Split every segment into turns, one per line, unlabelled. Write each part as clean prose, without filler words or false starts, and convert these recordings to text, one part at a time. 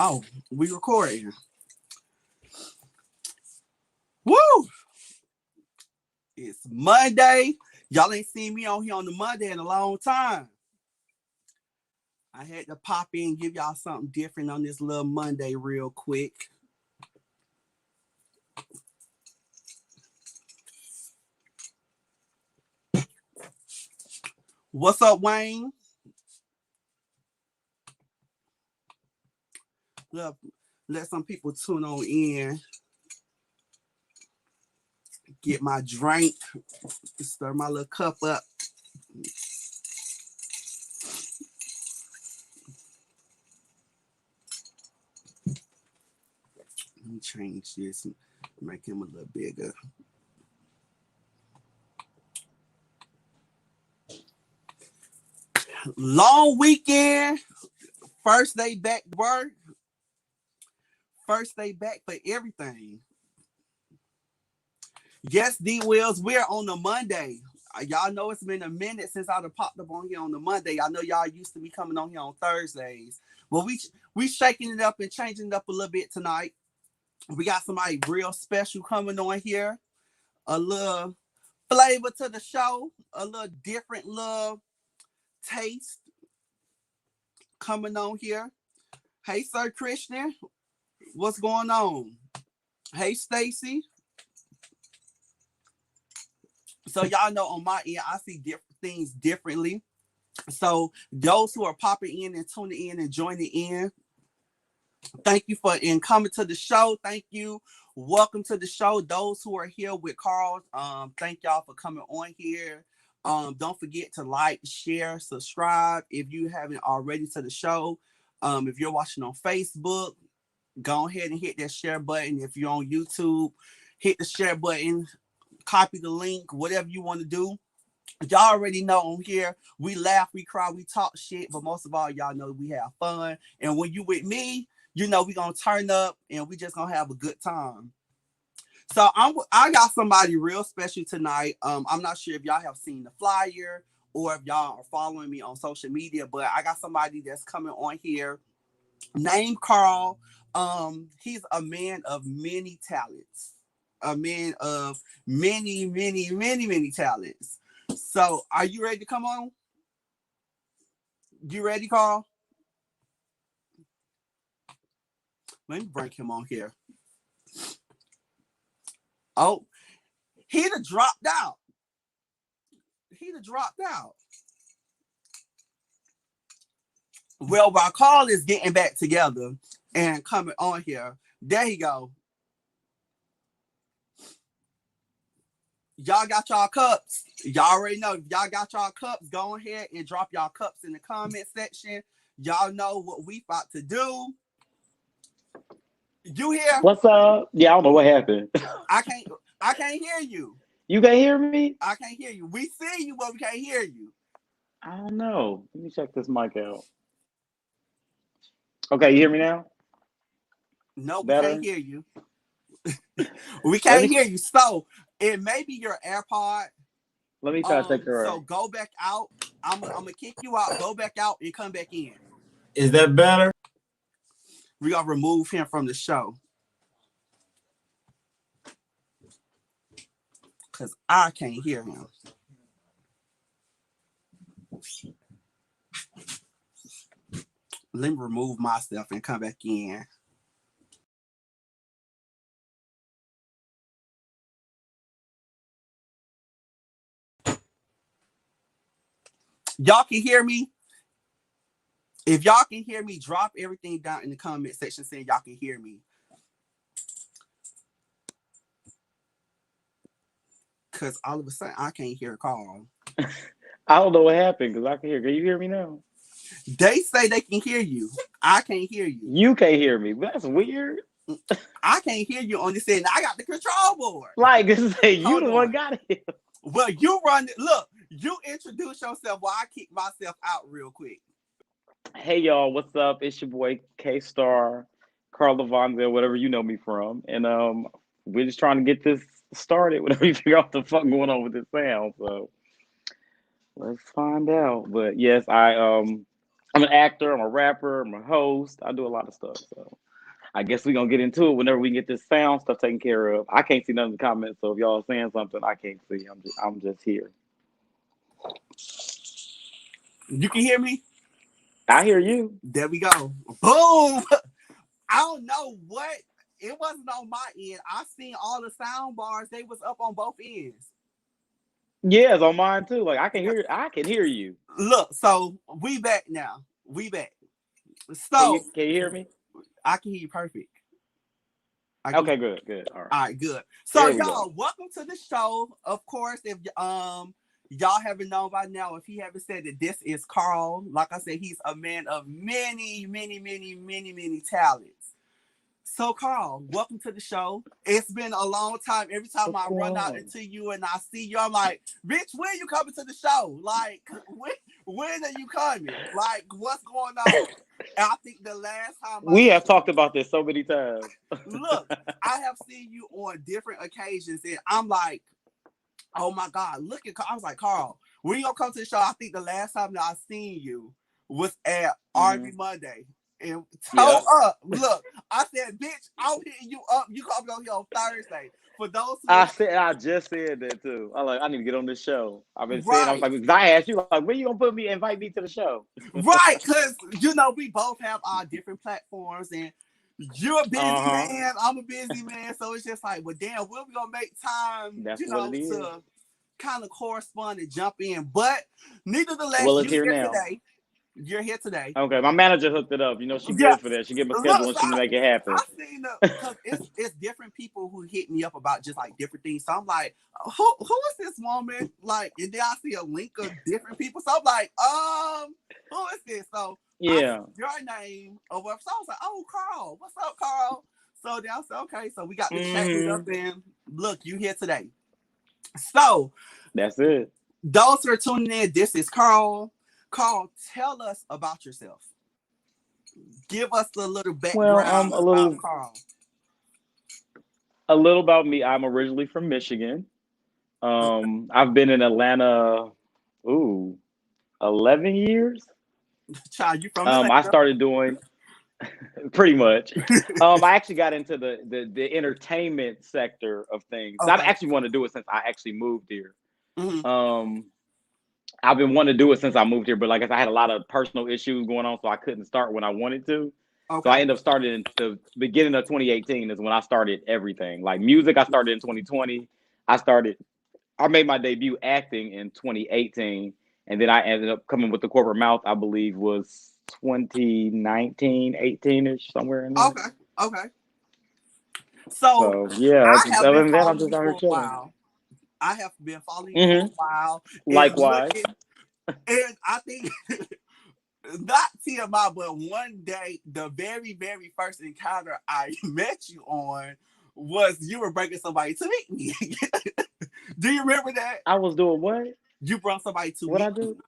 Oh, we recording. Woo! It's Monday. Y'all ain't seen me on here on the Monday in a long time. I had to pop in and give y'all something different on this little Monday real quick. What's up, Wayne? Look, let some people tune on in. Get my drink. Stir my little cup up. Let me change this and make him a little bigger. Long weekend. First day back to work. First day back for everything. Yes, D Wills, we're on the Monday. Y'all know it's been a minute since I've popped up on here on the Monday. I know y'all used to be coming on here on Thursdays. Well, we shaking it up and changing it up a little bit tonight. We got somebody real special coming on here. A little flavor to the show. A little different little taste coming on here. Hey, Sir Christian. What's going on? Hey, Stacy. So y'all know on my end, I see different things differently. So those who are popping in and tuning in and joining in, thank you for coming to the show. Thank you. Welcome to the show. Those who are here with Carl, thank y'all for coming on here. Don't forget to like, share, subscribe if you haven't already to the show. If you're watching on Facebook, go ahead and hit that share button. If you're on YouTube, hit the share button. Copy the link, whatever you want to do. Y'all already know on here, we laugh, we cry, we talk shit, but most of all, y'all know we have fun. And when you with me, you know we gonna turn up and we just gonna have a good time. So I got somebody real special tonight. I'm not sure if y'all have seen the flyer or if y'all are following me on social media, but I got somebody that's coming on here named Carl. He's a man of many talents. A man of many, many, many, many talents. So, are you ready to come on? You ready, Carl? Let me bring him on here. Oh, he'd have dropped out. Well, while Carl is getting back together and coming on here, there you go. Y'all got y'all cups. Y'all already know. If y'all got y'all cups, go ahead and drop y'all cups in the comment section. Y'all know what we about to do. You here?
What's up? Yeah, I don't know what happened.
I can't hear you.
You can't hear me?
I can't hear you. We see you, but we can't hear you.
I don't know. Let me check this mic out. Okay, you hear me now?
No, we can't
Better?
hear you. We
Let
can't
me
hear you. So it may be your AirPod.
let me try to take her
So
out.
go back out. I'm gonna kick you out. Go back out and come back in.
Is that better?
We gotta remove him from the show. Cause I can't hear him. Let me remove myself and come back in. Y'all can hear me? If y'all can hear me, drop everything down in the comment section saying y'all can hear me. Cause all of a sudden I can't hear Carl.
I don't know what happened because I can hear. Can you hear me now?
They say they can hear you. I can't hear you.
You can't hear me. That's weird.
I can't hear you on this end. I got the control board.
Like this is you
Hold
the
on.
one got it.
Well, you run it. Look, you introduce yourself while I kick myself out real quick.
Hey y'all, what's up? It's your boy K Star, Carl Levonzell, whatever you know me from. And we're just trying to get this started, whatever you figure out the fuck going on with this sound. So let's find out. But yes, I'm I'm an actor, I'm a rapper, I'm a host. I do a lot of stuff. So I guess we're gonna get into it whenever we get this sound stuff taken care of. I can't see none of the comments, so if y'all are saying something, I can't see. I'm just here.
You can hear me?
I hear you.
There we go. Boom. I don't know what. It wasn't on my end. I seen all the sound bars. They was up on both ends.
Yeah, it's on mine too. Like I can hear you.
Look, so we back now. We back.
Can you
So
can you hear me?
I can hear you perfect.
Okay, good. All right.
All right, good. So
There we
y'all,
go.
welcome to the show. Of course, if y'all haven't known by now, if he haven't said that, this is Carl. Like I said, he's a man of many talents. So Carl, welcome to the show. It's been a long time. Every time
What's
I
going
run out
on?
into you and I see you, I'm like, bitch, when you coming to the show? Like, when are you coming? Like, what's going on? And I think the last time I
We have
seen
talked about this so many times.
look, I have seen you on different occasions, and I'm like, oh my God, look at Carl. I was like, Carl, when you gonna come to the show? I think the last time that I seen you was at
Mhm.
RB Monday. And toe
Yeah.
up. Look, I said, bitch, I'm hitting you up. You coming on here on Thursday. For those who
I just said that too. I need to get on this show. I've been saying I was
right,
like because I asked you like when you gonna invite me to the show?
right, because we both have our different platforms and you're a busy
Uh-huh.
man, I'm a busy man. So it's just like, well, damn, when we gonna make time,
That's what it is.
to kind of correspond and jump in. But nevertheless,
Well, it's
you're
here
here
now.
today. You're here today.
Okay, my manager hooked it up. You know she
Yeah.
good for that. She get my
Look,
schedule
so
and she make it
I
happen.
seen because it's different people who hit me up about just like different things. So I'm like, who is this woman? Like, and then I see a link of different people. So I'm like, who is this? So I
Yeah.
see your name or whatever. So I was like, oh, Carl, what's up, Carl? So then I said, okay. So we got to chatting it up, and look, you here today. So
That's it.
those who are tuning in, this is Carl. Carl, tell us about yourself. Give us a little
Well,
background about Carl.
a little about me. I'm originally from Michigan. I've been in Atlanta, ooh, 11 years.
Child, you from
I
Atlanta?
started doing pretty much. I actually got into the entertainment sector of things. I've
Okay.
actually wanted to do it since I actually moved here.
Mm-hmm.
Um, I've been wanting to do it since I moved here, but like I said, I had a lot of personal issues going on, so I couldn't start when I wanted to. So I
Okay.
ended up starting in the beginning of 2018 is when I started everything. Like music, I started in 2020. I made my debut acting in 2018, and then I ended up coming with the corporate mouth. I believe was 2019, 18ish, somewhere in there.
Okay. Okay. So
So yeah,
I have
other
been
than that, I'm
following
just
you
out here
for a
chilling.
while. I have been following you for
Hmm.
a while and
Likewise.
looking, and I think not TMI, but one day the very first encounter I met you on was you were bringing somebody to meet me. Do you remember that?
I was doing what?
You brought somebody to
What I
meet me.
do?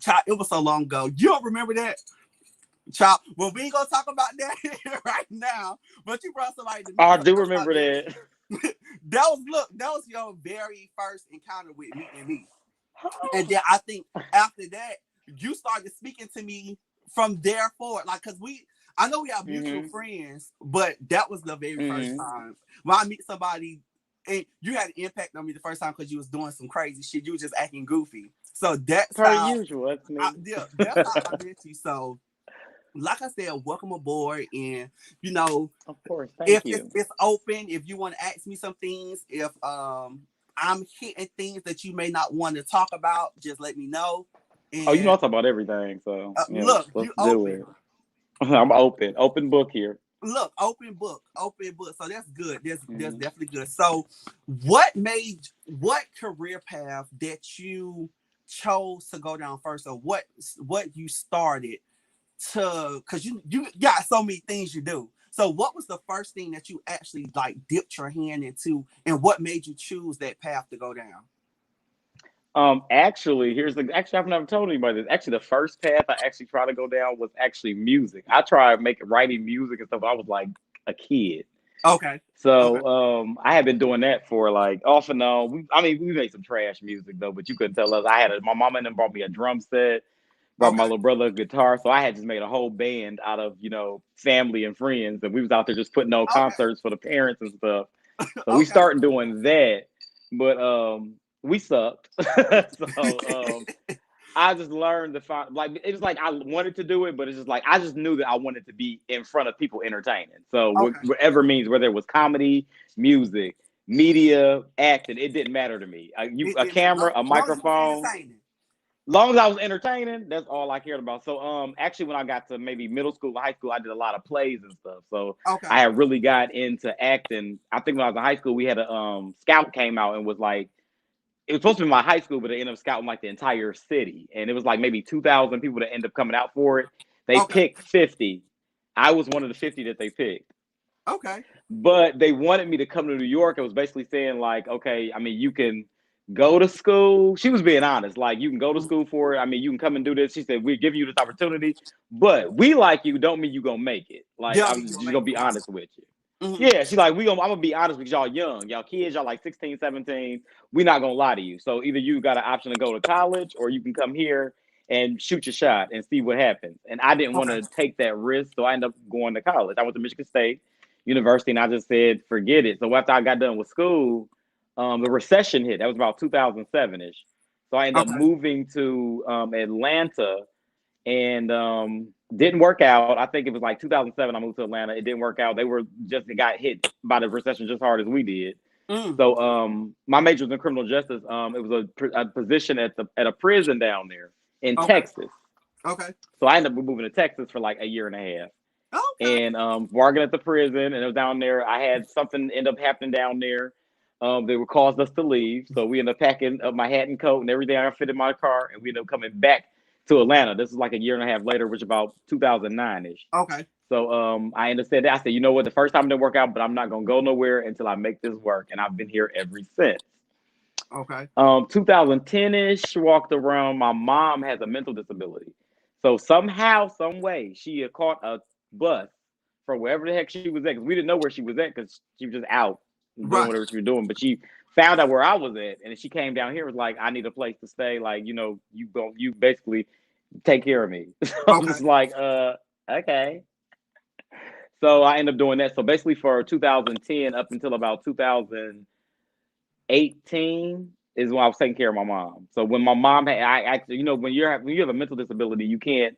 Child, it was so long ago. You don't remember that? Child, well, we ain't gonna talk about that right now. But you brought somebody to meet
I
me. So
do
that's
remember that.
that was your very first encounter with meeting me. And then I think after that, you started speaking to me from there forward. Like, cause I know we have mutual
Hmm.
friends, but that was the very first
Hmm.
time when I meet somebody and you had an impact on me the first time because you was doing some crazy shit. You was just acting goofy. So that's
Per
how
usual, that's me.
that's how I met you. So like I said, welcome aboard. And
Of course, thank
if
you.
it's open, if you want to ask me some things, if I'm hitting things that you may not want to talk about, just let me know.
Oh, you know
And
I talk about everything, so yeah,
look,
let's
you
do
open.
it. I'm open book here.
Look, open book, open book. So that's good. That's
Hmm.
definitely good. So, what career path that you chose to go down first, or what you started to? Because you got so many things you do. So, what was the first thing that you actually like dipped your hand into, and what made you choose that path to go down?
Actually, actually I've never told anybody this. Actually, the first path I actually tried to go down was actually music. I tried making writing music and stuff. I was like a kid.
Okay, okay,
So I had been doing that for like off and on. We made some trash music though, but you couldn't tell us. My mama and them bought me a drum set, brought my little brother a guitar. So I had just made a whole band out of, family and friends. And we was out there just putting on
Okay.
concerts for the parents and stuff. So we
Okay.
started doing that. But we sucked. So I just learned to find, like, it was like I wanted to do it, but it's just like I just knew that I wanted to be in front of people entertaining. So
Okay.
whatever means, whether it was comedy, music, media, acting, it didn't matter to me.
It
A
didn't matter.
camera, a
Long as you was
microphone.
entertaining.
Long as I was entertaining, that's all I cared about. So actually when I got to maybe middle school or high school, I did a lot of plays and stuff. So
Okay.
I had really got into acting. I think when I was in high school, we had a scout came out and was like, it was supposed to be my high school, but they ended up scouting like the entire city. And it was like maybe 2,000 people that ended up coming out for it. They
Okay.
picked 50. I was one of the 50 that they picked.
Okay.
But they wanted me to come to New York. It was basically saying like, okay, I mean, you can go to school. She was being honest. Like, you can go to school for it. I mean, you can come and do this. She said, we're giving you this opportunity, but we like you don't mean you're going to make it. Like,
Yeah,
I'm just going to be honest with you.
Mm-hmm.
Yeah, she's like, I'm gonna be honest with y'all young. Y'all kids, y'all like 16, 17. We're not gonna lie to you. So either you got an option to go to college or you can come here and shoot your shot and see what happens. And I didn't want to take that risk, so I ended up going to college. I went to Michigan State University and I just said, forget it. So after I got done with school, the recession hit. That was about 2007-ish. So I ended up moving to Atlanta and didn't work out. I think it was like 2007 I moved to Atlanta. It didn't work out. It got hit by the recession just hard as we did. So my major was in criminal justice. It was a position at a prison down there in Texas.
Okay.
So I ended up moving to Texas for like a year and a half.
Okay.
And working at the prison, and it was down there. I had something end up happening down there. They would cause us to leave. So we ended up packing up my hat and coat and everything I fit in my car, and we ended up coming back to Atlanta. This is like a year and a half later, which about 2009-ish.
Okay.
So I ended up saying that. I said, you know what, the first time it didn't work out, but I'm not gonna go nowhere until I make this work. And I've been here ever since.
Okay.
2010-ish, walked around. My mom has a mental disability. So somehow, some way, she had caught a bus from wherever the heck she was at. Because we didn't know where she was at because she was just out doing whatever she was doing. But she found out where I was at, and she came down here. Was like, I need a place to stay. Like, you basically take care of me. So I'm just like, okay. So I ended up doing that. So basically, for 2010 up until about 2018 is when I was taking care of my mom. So when my mom had, I actually, when you have a mental disability, you can't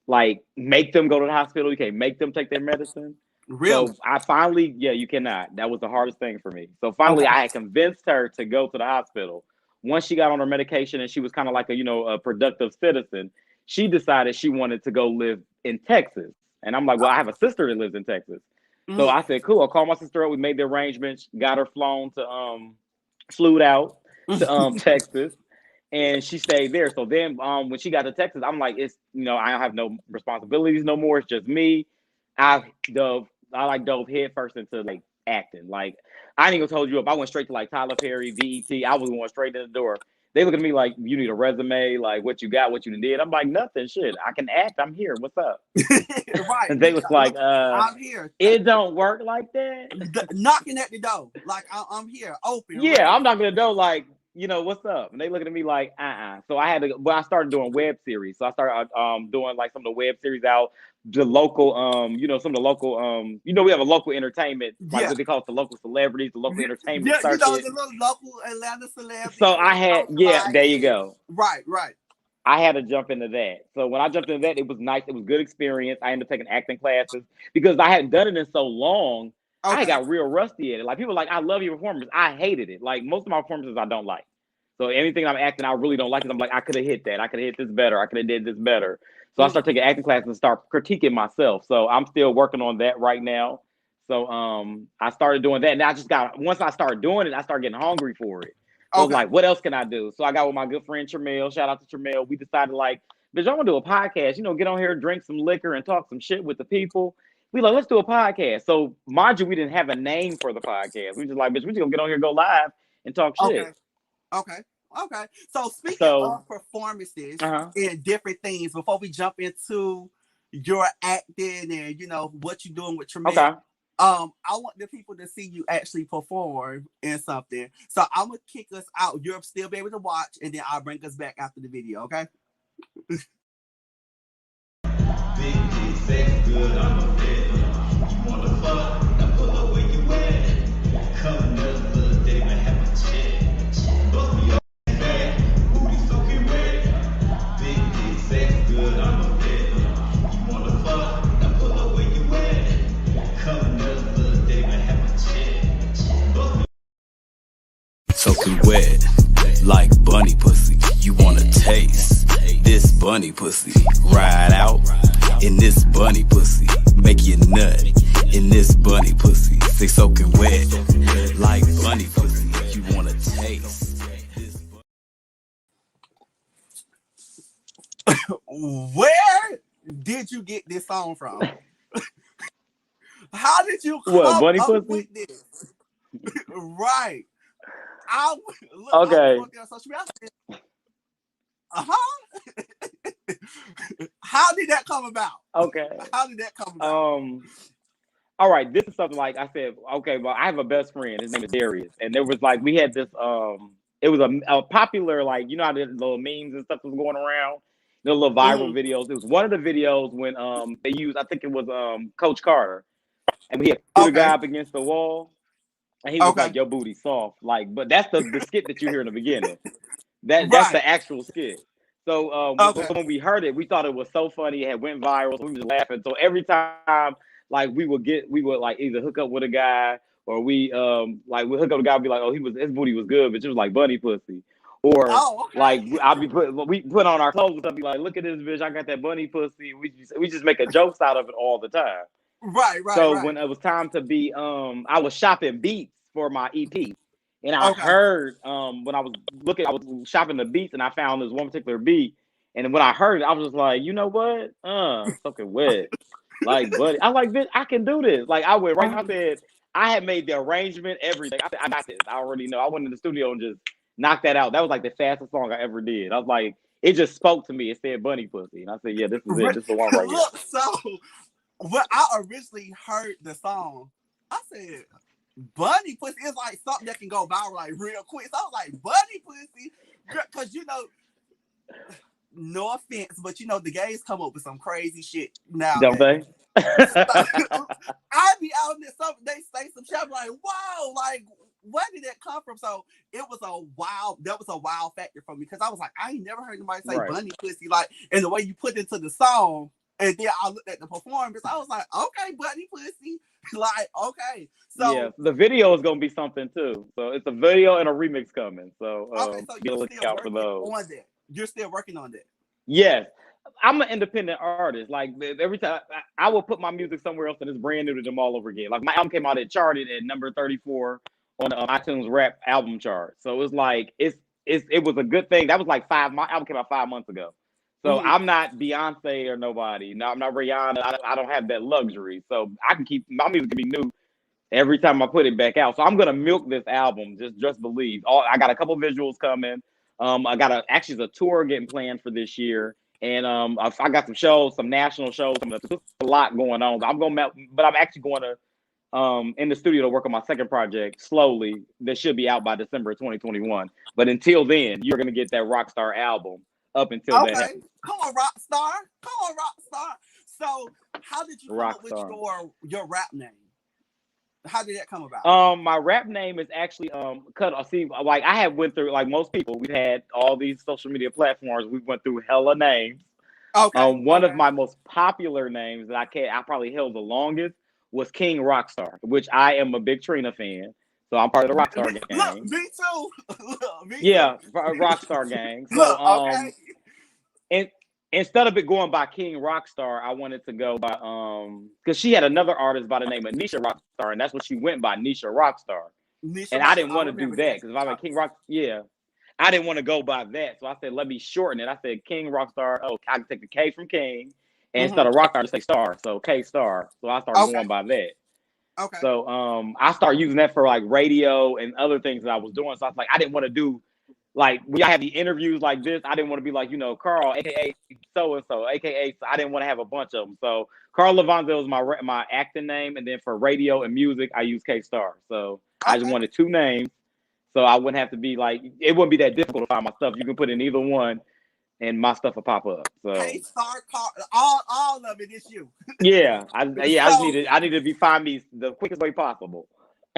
like make them go to the hospital. You can't make them take their medicine.
Really?
So I finally, you cannot. That was the hardest thing for me. So finally, I had convinced her to go to the hospital. Once she got on her medication and she was kind of like a productive citizen, she decided she wanted to go live in Texas. And I'm like, well, I have a sister that lives in Texas. So I said, cool. I'll call my sister up. We made the arrangements, got her flown to flew out to Texas, and she stayed there. So then when she got to Texas, I'm like, it's I don't have no responsibilities no more. It's just me. I dove head first into like acting. Like I ain't even told you up. I went straight to like Tyler Perry, BET. I was going straight in the door. They look at me like, you need a resume, like what you got, what you did. I'm like, nothing, shit. I can act. I'm here. What's up?
Right.
And they was like,
I'm here.
It don't work like that.
Knocking at the door. Like I'm here, open.
Yeah,
ready.
I'm knocking at the door like, what's up? And they looking at me like, So I I started doing web series. So I started doing like some of the web series out, the local, some of the local, we have a local entertainment, like what they call it, the local celebrities, the local entertainment circuit.
The little local Atlanta celebrities.
So I had, there you go.
Right.
I had to jump into that. So when I jumped into that, it was nice. It was good experience. I ended up taking acting classes because I hadn't done it in so long. I got real rusty at it. Like people were like, I love your performance. I hated it. Like most of my performances I don't like. So anything I'm acting, I really don't like it. I'm like, I could have hit that. I could have hit this better. I could have did this better. So I started taking acting classes and start critiquing myself. So I'm still working on that right now. So I started doing that. And once I started doing it, I started getting hungry for it. So I was like, what else can I do? So I got with my good friend Tremel. Shout out to Tremel. We decided like, bitch, I'm gonna do a podcast. Get on here, drink some liquor, and talk some shit with the people. We like, let's do a podcast. So mind you, we didn't have a name for the podcast. We just like, bitch, we just gonna get on here, go live, and talk shit.
Okay. So speaking of performances and different things, before we jump into your acting and what you're doing with Tremel, I want the people to see you actually perform in something. So I'm gonna kick us out. You'll still be able to watch, and then I'll bring us back after the video. Okay.
sex good, I'm a vet. You wanna fuck? Now pull up where you at. Come another day, man, have a check. Bust me up back, booty soaking wet. Big dick, sex good, I'm a vet. You wanna fuck? Now pull up where you at. Come another day, man, have a check. Bust me
Soaking wet, like bunny pussy. You wanna taste this bunny pussy? Ride out in this bunny pussy. Make you nut in this bunny pussy. Say soaking wet, like bunny pussy. You wanna taste this
Where did you get this song from? How did you come
What, bunny
up
pussy?
with this? Right. I look.
Okay.
I was looking on social media. I said, How did that come about?
Okay.
How did that come about?
All right, this is something like I said, okay, well, I have a best friend, his name is Darius. And there was like we had this it was a popular, like, you know how the little memes and stuff was going around, the little viral videos. It was one of the videos when they used, I think it was Coach Carter, and we had put a guy up against the wall. And he was like, "Your booty soft," like, but that's the skit that you hear in the beginning. That's the actual skit. So when we heard it, we thought it was so funny. It had went viral, so we was laughing. So every time, like, we would like either hook up with a guy or we hook up with a guy and be like, "Oh, his booty was good," but it was like bunny pussy. Or like we put on our clothes and stuff, be like, "Look at this bitch, I got that bunny pussy." We just make a jokes out of it all the time.
Right.
So when it was time to be, I was shopping beats for my EP, and I heard when I was shopping the beats, and I found this one particular beat, and when I heard it, I was just like, you know what, fucking wet, like, buddy, I like this, I can do this. Like, I went right. I said I had made the arrangement, everything. I said I got this. I already know. I went in the studio and just knocked that out. That was like the fastest song I ever did. I was like, it just spoke to me. It said bunny pussy, and I said, yeah, this is it. This is the one right here.
Look, so when I originally heard the song, I said, bunny pussy is like something that can go viral like real quick. So I was like, bunny pussy, because you know, no offense, but you know the gays come up with some crazy shit now.
Don't they?
I be out there, they say some shit, I'm like, wow, like, where did that come from? So that was a wild factor for me, because I was like, I ain't never heard anybody say bunny pussy, like, and the way you put it into the song. And then I looked at the performance. I was like, okay, bunny pussy. Like, okay. So
yeah, the video is gonna be something too. So it's a video and a remix coming. So
so
be on the lookout for those.
On that. You're still working on that.
Yes. I'm an independent artist. Like, every time I will put my music somewhere else and it's brand new to them all over again. Like, my album came out, it charted at number 34 on the iTunes rap album chart. So it's like it was a good thing. That was like my album came out 5 months ago. So I'm not Beyonce or nobody. No, I'm not Rihanna. I don't have that luxury. So I can keep my music can be new every time I put it back out. So I'm gonna milk this album. Just believe. I got a couple visuals coming. I got it's a tour getting planned for this year, and I got some shows, some national shows. There's a lot going on. But I'm actually going to in the studio to work on my second project slowly. That should be out by December 2021. But until then, you're gonna get that Rockstar album. Up until then.
Come on, Rockstar. So how did you come up with your rap name? How did that come about?
My rap name is actually like I have went through, like most people, we've had all these social media platforms, we went through hella names. One of my most popular names that I probably held the longest was King Rockstar, which I am a big Trina fan. So I'm part of the Rockstar gang.
Look, me too.
Rockstar gang. So and instead of it going by King Rockstar, I wanted to go by because she had another artist by the name of Nisha Rockstar, and that's what she went by, Nisha Rockstar. I didn't want to do that because if I'm a King Rock, I didn't want to go by that. So I said, let me shorten it. I said King Rockstar. Oh, I can take the K from King, and instead of Rockstar, just say Star. So K Star. So I started going by that.
Okay.
So I started using that for like radio and other things that I was doing. So I was like, I didn't want to do like when I have the interviews like this. I didn't want to be like, Carl, aka so and so, aka. So I didn't want to have a bunch of them. So Carl Levonzell is my acting name, and then for radio and music, I use K Star. So I just wanted two names, so I wouldn't have to be like, it wouldn't be that difficult to find my stuff. You can put in either one. and my stuff will pop up. So
K-Star car, all of it is you.
I need to find me the quickest way possible.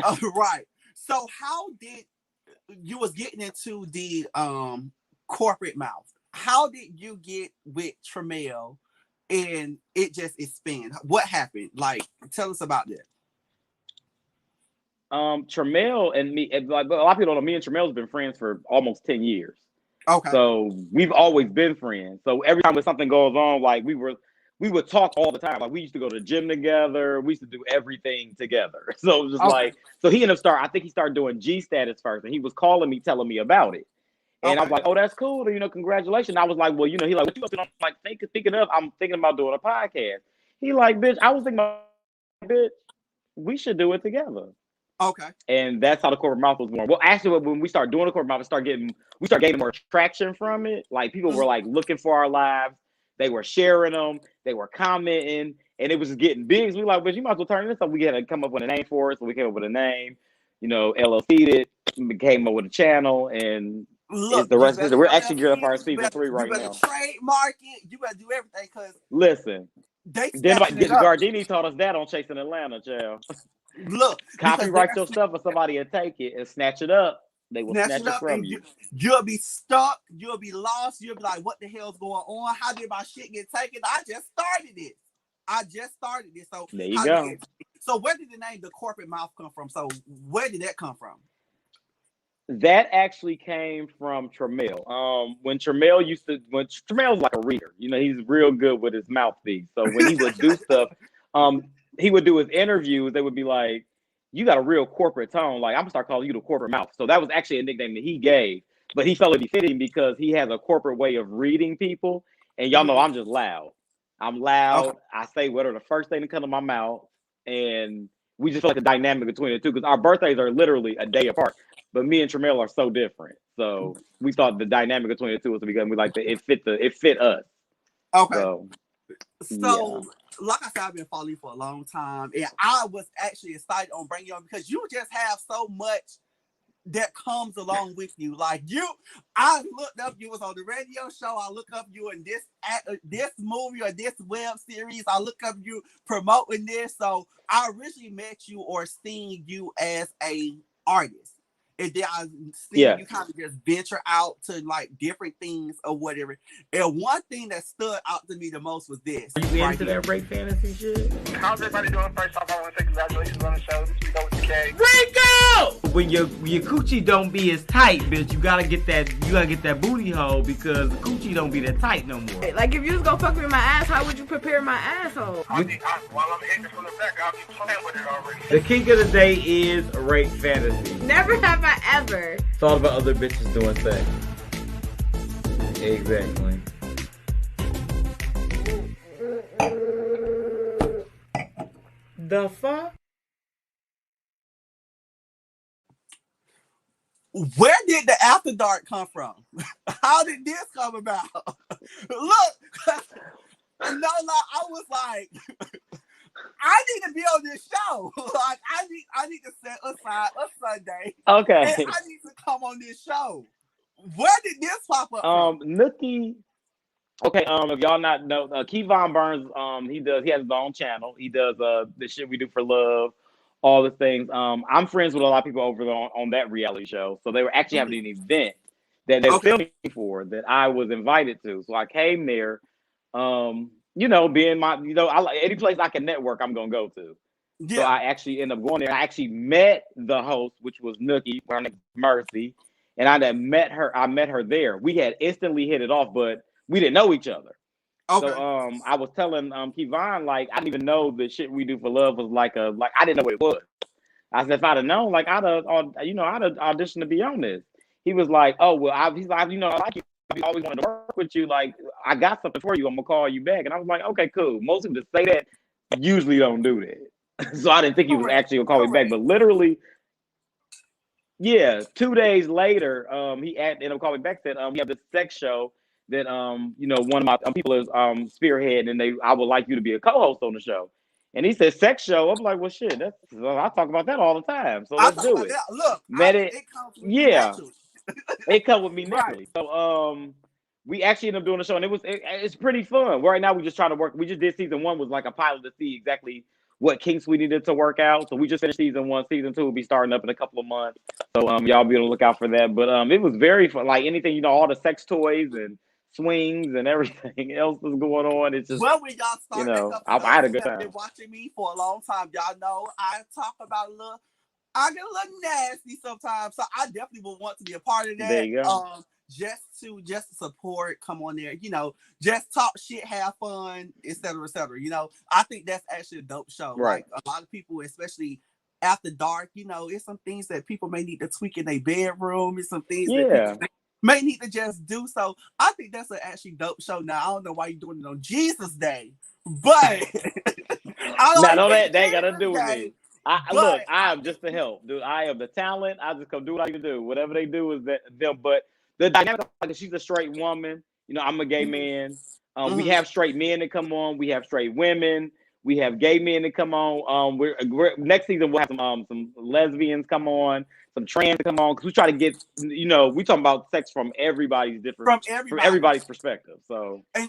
Right. So how did you was getting into the corporate mouth? How did you get with Tremel and it just expanded? What happened? Like, tell us about that.
Tremel and me, and like a lot of people don't know, me and Tremel's been friends for almost 10 years.
Okay.
So we've always been friends. So every time when something goes on, like we would talk all the time. Like we used to go to the gym together. We used to do everything together. So it was just like, so he ended up I think he started doing G status first, and he was calling me, telling me about it. And I was like, oh, that's cool. Congratulations. I was like, well, he like, what you up to? I'm like, I'm thinking about doing a podcast. He like, bitch, I was thinking about, bitch, we should do it together.
Okay.
And that's how the corporate mouth was born. Well, actually, when we started doing the corporate mouth, we started getting more traction from it. Like people were like looking for our lives. They were sharing them. They were commenting, and it was just getting big. So we were like, but you might as well turn this up. We had to come up with a name for it. So we came up with a name, LLC'd it, came up with a channel, and it's the rest. We're actually gearing up our season 3 right now.
You better trademark it. You better do everything because
listen.
Then
Gardini taught us that on Chasing Atlanta, child.
Look,
copyright your stuff, or somebody will take it and snatch it up. They will snatch it from you.
You'll be stuck. You'll be lost. You'll be like, "What the hell's going on? How did my shit get taken? I just started it. So
there you go.
So where did the name The Corporate Mouth come from? So where did that come from?
That actually came from Tremel. When Tremel's like a reader, he's real good with his mouthpiece. So when he would do stuff, he would do his interviews. They would be like, you got a real corporate tone. Like, I'm gonna start calling you the corporate mouth. So that was actually a nickname that he gave, but he felt it'd be fitting because he has a corporate way of reading people. And y'all know I'm just loud. I'm loud. Okay. I say whatever the first thing that comes to my mouth. And we just feel like a dynamic between the two because our birthdays are literally a day apart. But me and Tremel are so different. So we thought the dynamic between the two was because we like it fit us.
Okay.
So
yeah. Like I said, I've been following you for a long time, and I was actually excited on bringing you on because you just have so much that comes along with you. Like I looked up you was on the radio show. I look up you in this movie or this web series. I look up you promoting this. So I originally met you or seen you as a artist. And then I see you kind of just venture out to like different things or whatever. And one thing that stood out to me the most was this.
Are you into that break fantasy shit?
How's everybody doing? First off, I want to say congratulations on the show. This week over the K.
Rico! When your coochie don't be as tight, bitch, you gotta get that booty hole because the coochie don't be that tight no more.
Like if you was gonna fuck me in my ass, how would you prepare my asshole?
While I'm hitting it from the back, I'll be playing with it already.
The kink of the day is rape fantasy.
Never have I ever
thought about other bitches doing sex. Exactly. The fuck?
Where did the After Dark come from? How did this come about? Look, no lie, I was like, I need to be on this show. Like, I need to set aside a Sunday.
Okay.
And I need to come on this show. Where did this pop up from?
Nookie. Okay, if y'all not know, Kevon Burns, he has his own channel. He does the shit we do for love, all the things. I'm friends with a lot of people over on that reality show. So they were actually having an event that they were filming for that I was invited to. So I came there, being my, I like any place I can network, I'm gonna go to. Yeah. So I actually ended up going there. I actually met the host, which was Nookie, her name is Mercy, and I met her there. We had instantly hit it off, but we didn't know each other. Okay. So I was telling Kevon, like, I didn't even know the shit we do for love was like I didn't know what it was. I said if I'd have known, like I'd have auditioned to be on this. He was like, oh well, he's like, I like you. I always wanted to work with you. Like, I got something for you. I'm gonna call you back. And I was like, okay, cool. Most people that say that usually don't do that. So I didn't think he was actually gonna call me back. But literally, 2 days later, he ended up calling me back. Said, we have this sex show that one of my people is spearhead, and I would like you to be a co-host on the show. And he said, sex show. I'm like, well, shit. I talk about that all the time. So let's do it.
Look,
it comes with me naturally. So we actually ended up doing the show, and it's pretty fun. Right now, we just trying to work. We just did season 1 was like a pilot to see exactly what kinks we needed to work out. So we just finished season 1. Season 2 will be starting up in a couple of months. So y'all be on the lookout for that. But it was very fun. Like anything, all the sex toys and swings and everything else was going on. It's just
well, when y'all start that up,
I had a good
have
time.
been watching me for a long time. Y'all know I talk about I get a little nasty sometimes, so I definitely would want to be a part of that.
There you go.
Just to support, come on there, just talk shit, have fun, etc., etc. I think that's actually a dope show.
Right.
Like a lot of people, especially after dark, it's some things that people may need to tweak in their bedroom. It's some things that people may need to just do. So I think that's an actually dope show. Now I don't know why you're doing it on Jesus Day, but
they ain't gotta do with me. Look, I am just the help, dude. I am the talent. I just come do what I need to do. Whatever they do is them. But the dynamic, like she's a straight woman. I'm a gay man. We have straight men that come on. We have straight women. We have gay men that come on. We're next season we'll have some lesbians come on, some trans come on, because we try to get we talking about sex from everybody's from everybody's perspective. So
and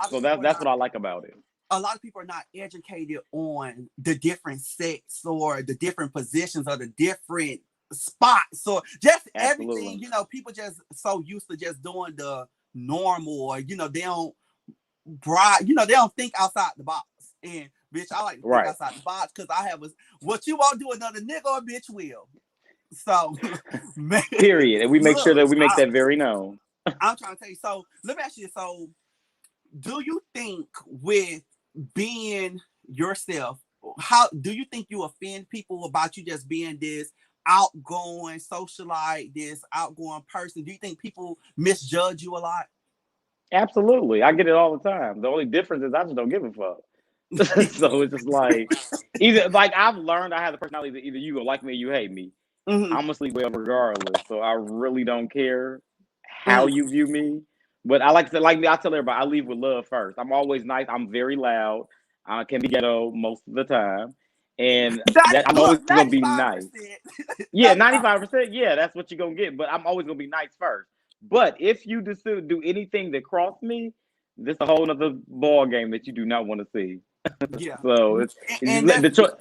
so that's what I like about it.
A lot of people are not educated on the different sex or the different positions or the different spots or just everything. People just so used to just doing the normal, or they don't they don't think outside the box. And bitch, I like to think outside the box because I have what you won't do another nigga or bitch will. So
period. And we make sure that we make that very known.
I'm trying to tell you. So let me ask you. So do you think with being yourself, how do you think you offend people about you just being this outgoing socialite, this outgoing person? Do you think people misjudge you a lot?
Absolutely. I get it all the time. The only difference is I just don't give a fuck. So it's just like either like I've learned I have the personality that either you gonna like me or you hate me. I'm gonna sleep well regardless. So I really don't care how you view me. But I like to I tell everybody I leave with love first. I'm always nice. I'm very loud. I can be ghetto most of the time. And I'm always gonna be nice. Yeah, 95%. Yeah, that's what you're gonna get. But I'm always gonna be nice first. But if you do anything that cross me, this is a whole other ball game that you do not want to see.
Yeah.
So it's the choice.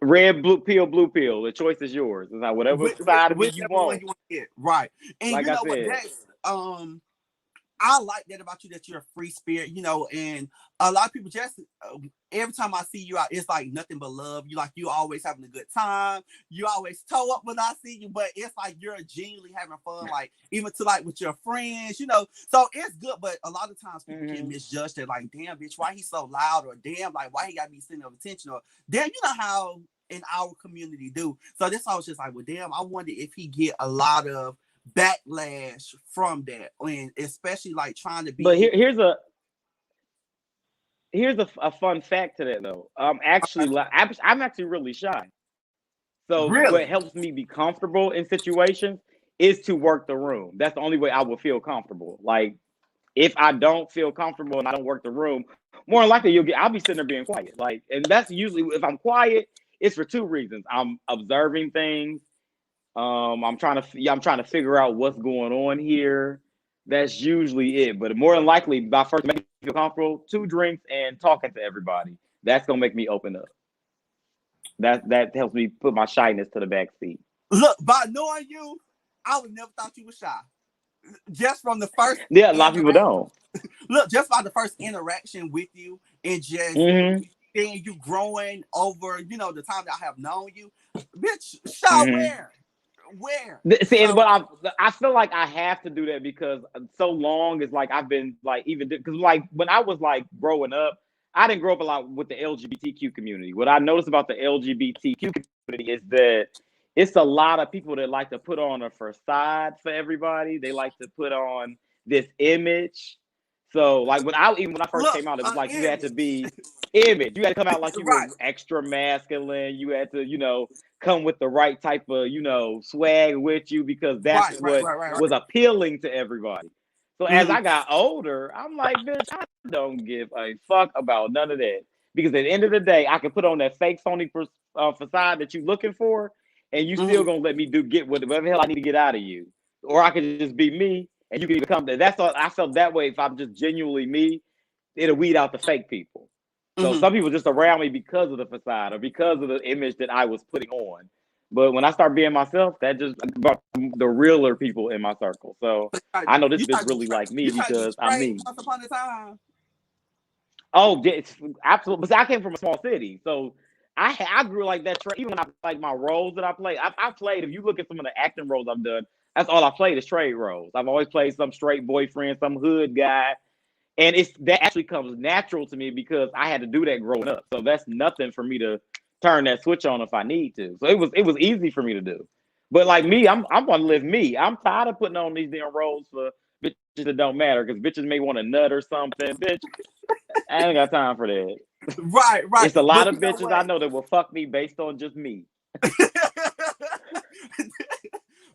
Red, blue pill, blue pill. The choice is yours. It's like whatever side of me you want.
Right. And
like
you know
I said,
what? That's I like that about you, that you're a free spirit, and a lot of people just every time I see you out, it's like nothing but love. You always having a good time. You always toe up when I see you, but it's like you're genuinely having fun, like even to like with your friends, So it's good, but a lot of times people can misjudge that, like, damn, bitch, why he so loud, or damn, like, why he got me center of attention, or damn, how in our community do. So this I was just like, well, damn, I wonder if he get a lot of backlash from that, and especially like trying to be.
But here's a fun fact to that though. I'm actually really shy. So what helps me be comfortable in situations is to work the room. That's the only way I will feel comfortable. Like if I don't feel comfortable and I don't work the room, more than likely I'll be sitting there being quiet. Like, and that's usually if I'm quiet, it's for two reasons. I'm observing things. I'm trying to figure out what's going on here. That's usually it. But more than likely, by first making me feel comfortable, 2 drinks and talking to everybody. That's gonna make me open up. That helps me put my shyness to the back seat.
Look, by knowing you, I would never thought you were shy. Just from the first,
a lot of people don't.
Look, just by the first interaction with you, and just seeing you growing over, the time that I have known you, bitch, shy where?
See, but I feel like I have to do that because so long is like I've been like even because like when I was like growing up, I didn't grow up a lot with the LGBTQ community. What I noticed about the LGBTQ community is that it's a lot of people that like to put on a facade for everybody. They like to put on this image. So like when I first came out, it was like you had to be image. You had to come out like you were extra masculine. You had to, come with the right type of, swag with you because that's what was appealing to everybody. So as I got older, I'm like, bitch, I don't give a fuck about none of that. Because at the end of the day, I can put on that fake phony facade that you're looking for, and you still gonna let me get whatever the hell I need to get out of you. Or I can just be me And you can become that. That's all. I felt that way. If I'm just genuinely me, it'll weed out the fake people. So some people just around me because of the facade or because of the image that I was putting on. But when I start being myself, that just brought the realer people in my circle. So I know this bitch really like me because I'm me.
Once upon a time.
Oh, it's absolutely. But I came from a small city, so I grew like that. Even when I like my roles that I played, I played. If you look at some of the acting roles I've done, that's all I played is trade roles. I've always played some straight boyfriend, some hood guy, and that actually comes natural to me because I had to do that growing up. So that's nothing for me to turn that switch on if I need to. So it was easy for me to do. But like me, I'm gonna live me. I'm tired of putting on these damn roles for bitches that don't matter because bitches may want a nut or something. Bitch, I ain't got time for that.
Right.
It's a lot of bitches I know that will fuck me based on just me.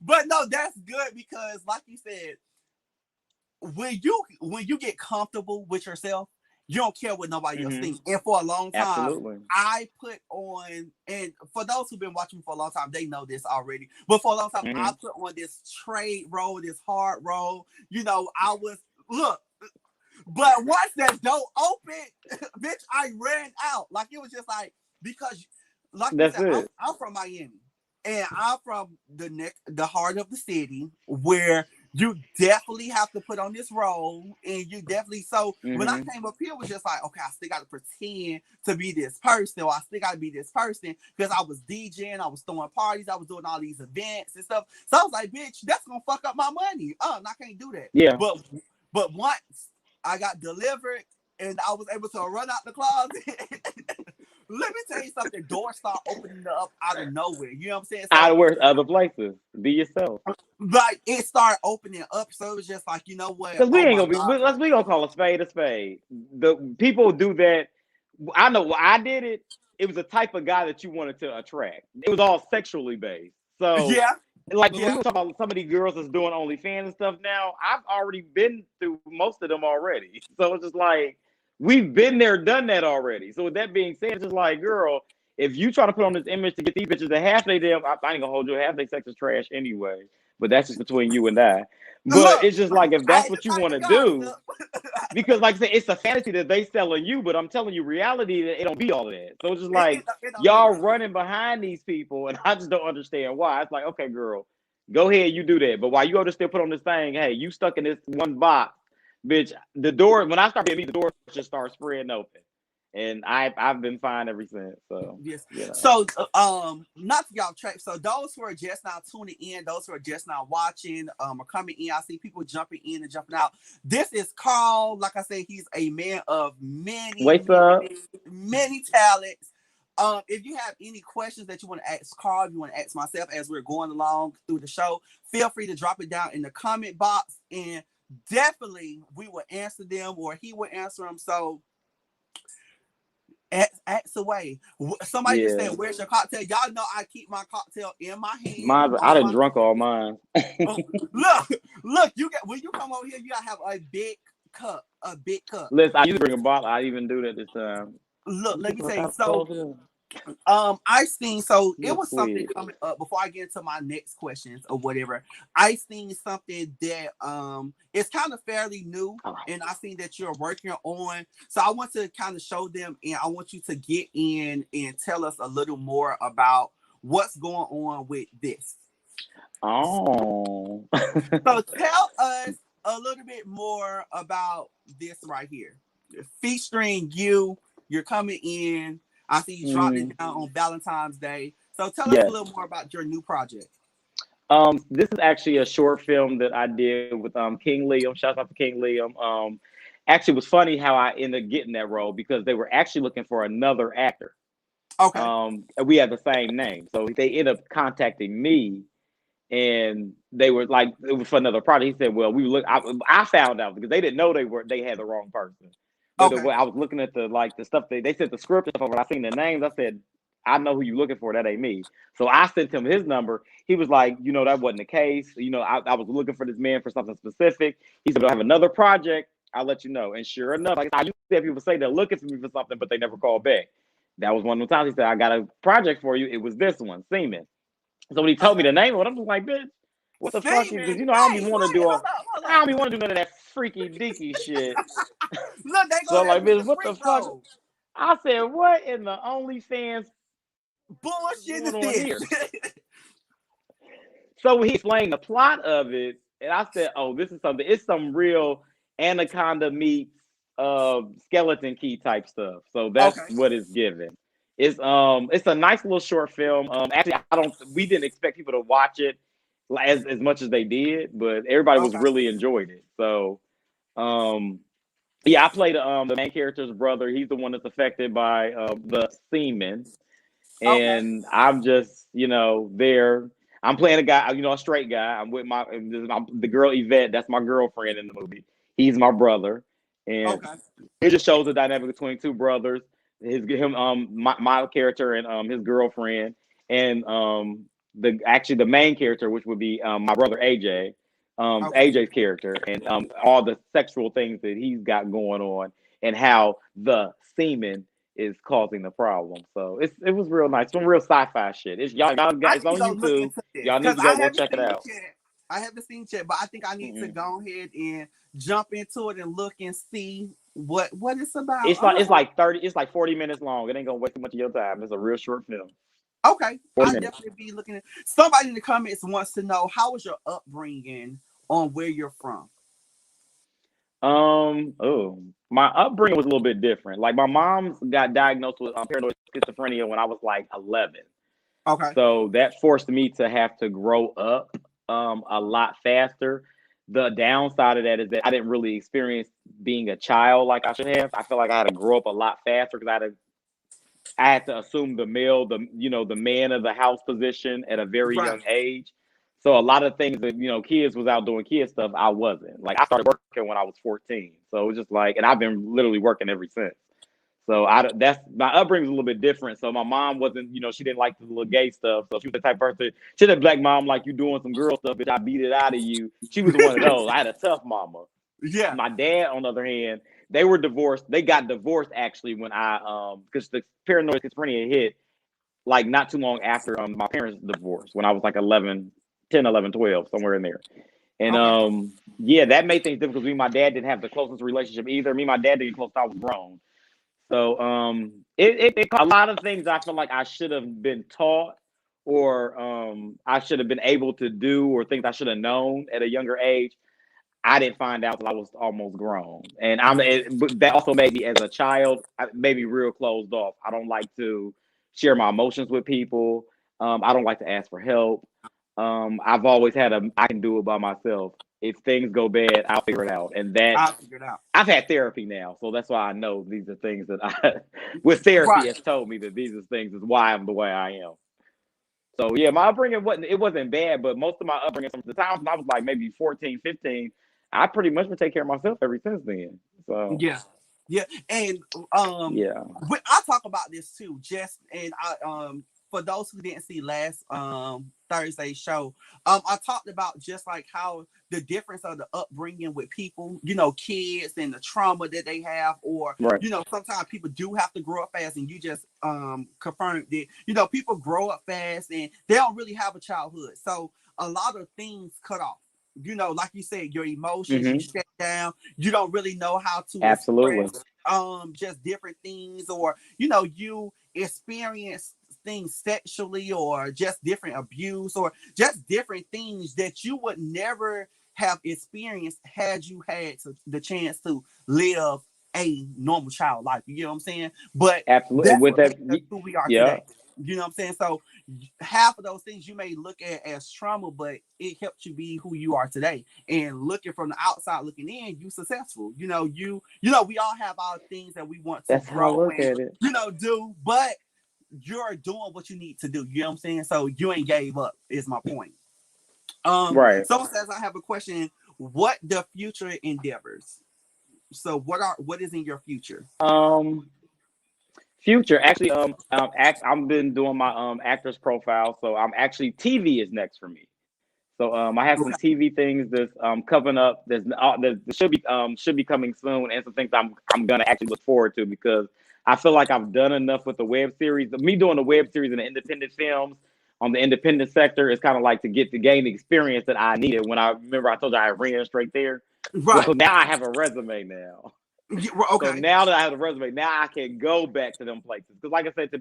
But no, that's good because, like you said, when you get comfortable with yourself, you don't care what nobody else thinks. And for a long time,
Absolutely.
I put on, and for those who've been watching me for a long time, they know this already. But for a long time, I put on this trade role, this hard role. You know, but once that door opened, bitch, I ran out. Like it was just like because, like you said, I'm from Miami, and I'm from the heart of the city where you definitely have to put on this role, and you definitely. So when I came up here, it was just like, okay, I still got to pretend to be this person, or I still got to be this person because I was DJing, I was throwing parties, I was doing all these events and stuff. So I was like, bitch, that's gonna fuck up my money. And I can't do that.
Yeah.
But once I got delivered and I was able to run out the closet. Let me tell you something. Doors start opening up out of nowhere. You know what I'm saying? So,
out of where other places. Be yourself.
Like it started opening up. So it was just like, you know what?
Because we ain't gonna we gonna call a spade a spade. The people do that. I know why I did it. It was a type of guy that you wanted to attract. It was all sexually based. So when we were talking about some of these girls that's doing OnlyFans and stuff now, I've already been through most of them already. So it's just like we've been there, done that already. So with that being said, it's just like, girl, if you try to put on this image to get these bitches, half they damn, I ain't gonna hold you, half they sex is trash anyway. But that's just between you and I. But it's just like if that's what you want to do, because like I said, it's a fantasy that they selling you, but I'm telling you, reality that it don't be all of that. So it's just like y'all running behind these people, and I just don't understand why. It's like, okay, girl, go ahead, you do that. But while you go to still put on this thing, hey, you stuck in this one box, bitch. The door, when I start being me, the door just starts spreading open. And I've been fine ever since. So
yes.
You know.
So not y'all track. So those who are just now tuning in, those who are just now watching, are coming in. I see people jumping in and jumping out. This is Carl. Like I said, he's a man of many talents. If you have any questions that you want to ask Carl, you want to ask myself as we're going along through the show, feel free to drop it down in the comment box, and definitely we will answer them, or he will answer them. So ask away. Somebody just said, "Where's your cocktail?" Y'all know I keep my cocktail in my hand.
I done drunk all mine.
Look, you got when you come over here, you gotta have a big cup.
Listen, I used to bring a bottle. I even do that this time.
Look, let me say so. I seen it was something coming up before I get into my next questions or whatever. I seen something that it's kind of fairly new, and I seen that you're working on. So I want to kind of show them, and I want you to get in and tell us a little more about what's going on with this.
Oh.
So tell us a little bit more about this right here. Featuring you, you're coming in. I see you dropped it down on Valentine's Day. So tell us a little more about your new project.
This is actually a short film that I did with King Liam. Shout out to King Liam. Actually, it was funny how I ended up getting that role because they were actually looking for another actor.
Okay.
And we had the same name, so they ended up contacting me, and they were like, it was for another project. He said, "Well, we look." I found out because they didn't know they had the wrong person. But the way I was looking at the stuff they sent the script and stuff. When I seen the names, I said, I know who you looking for. That ain't me. So I sent him his number. He was like, that wasn't the case. I was looking for this man for something specific. He said, I have another project. I'll let you know. And sure enough, like I used to have people say they're looking for me for something, but they never call back. That was one of the times he said, I got a project for you. It was this one, Seaman. So when he told me the name of it, I'm just like, bitch, What the fuck? Because you know, I don't even want to do I don't even want to do none of that freaky deaky shit.
Look, they
So
go
like,
there
bitch, what the
freak
fuck?
though.
I said, what in the OnlyFans
Bullshit is
going on
this.
here? So he explained the plot of it, and I said, "Oh, this is something. It's some real Anaconda meets skeleton key type stuff." So that's
Okay.
what it's given. It's a nice little short film. Actually, we didn't expect people to watch it as much as they did, but everybody was
Okay.
really enjoyed it. So, yeah, I played the main character's brother. He's the one that's affected by the semen,
Okay.
and I'm just, there. I'm playing a guy, a straight guy. I'm with the girl Yvette. That's my girlfriend in the movie. He's my brother, and
Okay.
it just shows the dynamic between two brothers. My character and his girlfriend, and the main character, which would be my brother AJ,
Okay.
AJ's character, and all the sexual things that he's got going on, and how the semen is causing the problem. So it was real nice. Some real sci-fi shit.
I
It's
need to
on
go look
YouTube.
into this
Y'all need
because
to
I
go
haven't
check it
seen it
out.
yet. I haven't seen it yet, but I think I need to
Mm-mm.
go ahead and jump into it and look and see what it's about.
It's like 30. It's like 40 minutes long. It ain't gonna waste too much of your time. It's a real short film.
Okay.
40
I'll
minutes.
definitely be looking at somebody in the comments wants to know how was your upbringing on where you're from.
My upbringing was a little bit different. Like my mom got diagnosed with paranoid schizophrenia when I was like 11.
Okay.
So that forced me to have to grow up a lot faster. The downside of that is that I didn't really experience being a child like I should have. I feel like I had to grow up a lot faster because I had to assume the man of the house position at a very
Right.
young age. So a lot of things that kids was out doing kid stuff, I wasn't. Like I started working when I was 14, so it was just like, and I've been literally working ever since. So that's my upbringing was a little bit different. So my mom wasn't, she didn't like the little gay stuff. So she was the type of person. She had a black mom like you doing some girl stuff, bitch. I beat it out of you. She was one of those. I had a tough mama.
Yeah.
My dad, on the other hand, they were divorced. They got divorced actually when because the paranoid schizophrenia hit like not too long after my parents divorced when I was like 11, 10, 11, 12, somewhere in there. And
Okay.
yeah, that made things difficult because me and my dad didn't have the closest relationship either. Me and my dad didn't get close till I was grown. So it a lot of things I feel like I should have been taught or I should have been able to do or things I should have known at a younger age. I didn't find out till I was almost grown, and but that also made me as a child made me real closed off. I don't like to share my emotions with people. I don't like to ask for help. I've always had I can do it by myself. If things go bad, I'll figure it out, and that
I'll figure it out.
I've had therapy now, so that's why I know these are things that with therapy
Right.
has told me that these are things is why I'm the way I am. So yeah, my upbringing wasn't bad, but most of my upbringing from the time when I was like maybe 14, 15, I pretty much been taking care of myself ever since then. So
Yeah. Yeah. And
yeah.
I talk about this too, for those who didn't see last Thursday show, I talked about just like how the difference of the upbringing with people, kids and the trauma that they have, or
Right.
sometimes people do have to grow up fast, and you just confirmed that people grow up fast and they don't really have a childhood, so a lot of things cut off. Like you said, your emotions, you shut down. You don't really know how to
Absolutely.
express just different things, or you experience things sexually, or just different abuse, or just different things that you would never have experienced had you had the chance to live a normal child life. You know what I'm saying? But
Absolutely.
that's
With
what
that,
makes us who we are
yeah.
today. You know what I'm saying? So half of those things you may look at as trauma, but it helps you be who you are today. And looking from the outside looking in, you successful. We all have our things that we want to
That's how I
grow
look
and
at it.
do, but you're doing what you need to do. You know what I'm saying? So you ain't gave up, is my point.
Right.
Someone says I have a question. What the future endeavors? So what is in your future?
Future actually I've been doing my actors profile, so I'm actually TV is next for me. So I have some
Okay.
TV things that's coming up. That should be coming soon, and some things I'm gonna actually look forward to because I feel like I've done enough with the web series. Me doing the web series and the independent films on the independent sector is kind of like to gain the experience that I needed when I remember I told you I ran straight there.
Right.
Well, now I have a resume now.
Okay.
So now that I have a resume, now I can go back to them places. Because like I said,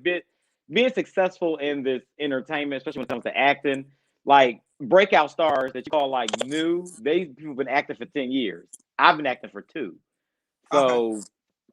being successful in this entertainment, especially when it comes to acting, like breakout stars that you call like new, people have been acting for 10 years. I've been acting for 2. So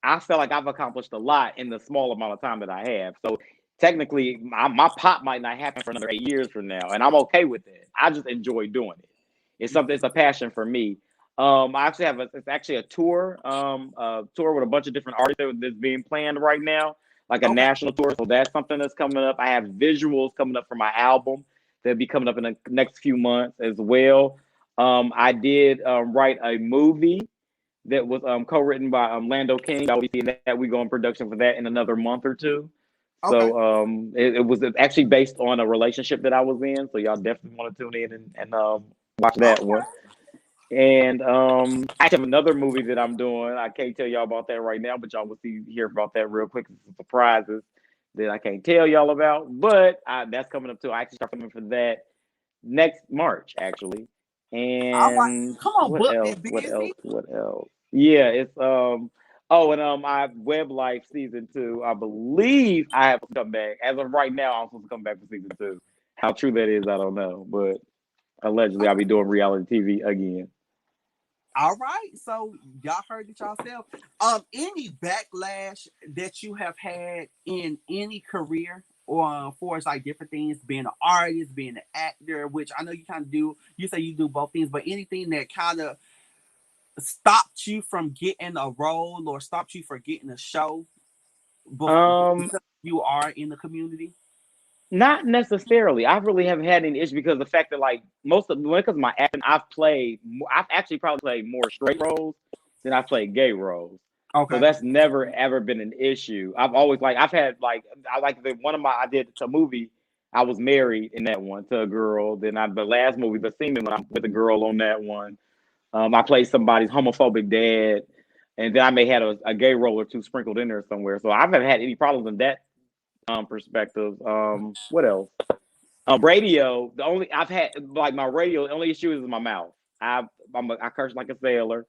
I feel like I've accomplished a lot in the small amount of time that I have. So technically, my pop might not happen for another 8 years from now, and I'm okay with it. I just enjoy doing it. It's a passion for me. I actually it's actually a tour with a bunch of different artists that's being planned right now, like a national tour. So that's something that's coming up. I have visuals coming up for my album that'll be coming up in the next few months as well. I did write a movie that was co-written by Lando King. I'll be seeing that. We go in production for that in another month or 2. So it was actually based on a relationship that I was in. So y'all definitely want to tune in and watch that one. And I actually have another movie that I'm doing. I can't tell y'all about that right now, but y'all will hear about that real quick. Some surprises that I can't tell y'all about, but that's coming up too. I actually start filming for that next March, actually. And
come on,
what else? What else? Yeah, it's my Web Life season 2. I believe I have to come back. As of right now, I'm supposed to come back for season 2. How true that is, I don't know, but allegedly I'll be doing reality TV again.
All right, so y'all heard it yourself. Any backlash that you have had in any career, or for it's like different things, being an artist, being an actor, which I know you kind of do. You say you do both things, but anything that kind of stopped you from getting a role or stopped you from getting a show because you are in the community?
Not necessarily. I really haven't had any issue because the fact that like when it comes to my acting, I've actually probably played more straight roles than I've played gay roles.
Okay.
So that's never ever been an issue. I've always I did a movie. I was married in that one to a girl. Then the last movie, The Seaman, when I'm with a girl on that one. I played somebody's homophobic dad, and then I may have a gay role or 2 sprinkled in there somewhere. So I haven't had any problems in that perspective. What else? Radio. The only issue is my mouth. I curse like a sailor.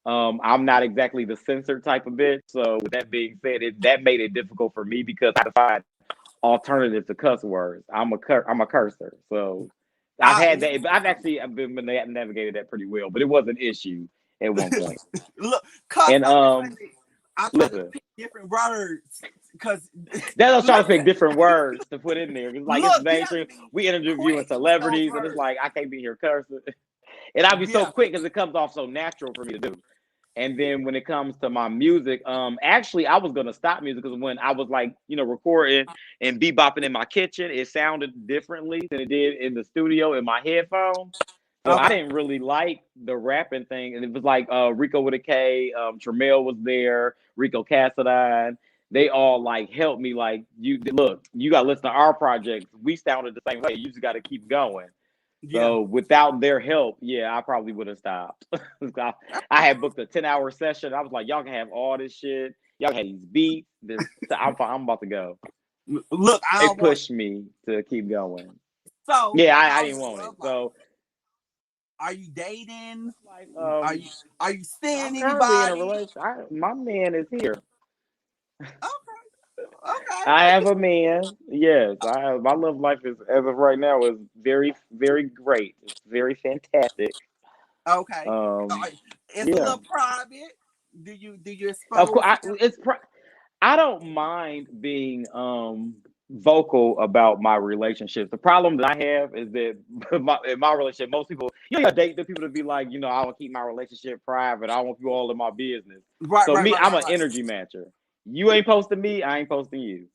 I'm not exactly the censored type of bitch. So with that being said, that made it difficult for me because I find alternative to cuss words. I'm a cursor. So I've had that. I've been navigated that pretty well, but it was an issue at one point.
Look,
and
I try to pick different words because
that's what I'm trying to pick different words to put in there. It's like it's mainstream. We interviewing celebrities, and it's like I can't be here cursing, and I'll be so quick because it comes off so natural for me to do. And then when it comes to my music, actually I was gonna stop music because when I was like, recording and bebopping in my kitchen, it sounded differently than it did in the studio in my headphones. So I didn't really like the rapping thing. And it was like Rico with a K, Tramiel was there, Rico Cassadine. They all like helped me. Like, you gotta listen to our projects. We sounded the same way. You just gotta keep going. So without their help, I probably would have stopped. I had booked a 10-hour session. I was like, y'all can have all this shit. Y'all can have these beats. I'm about to go.
Look,
they pushed me to keep going.
So
I didn't want it. So
are you dating?
Are
you seeing anybody?
In a relationship. My man is here.
Okay.
I have a man. Yes, I have. My love life is, as of right now, is very, very great. It's very fantastic.
Okay. It's a little private. Do you expose?
Of course, I don't mind being vocal about my relationships. The problem that I have is that in my relationship, most people, I date the people to be like, I want to keep my relationship private. I want you all in my business. I'm an energy matcher. You ain't posting me, I ain't posting you.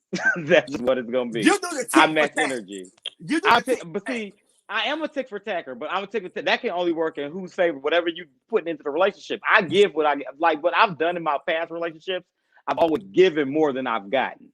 That's just what it's gonna be.
You do the
I match energy.
But
see, I am a tick for tacker, but I'm a tick for tacker. That can only work in whose favor, whatever you putting into the relationship. I give what I like. What I've done in my past relationships, I've always given more than I've gotten.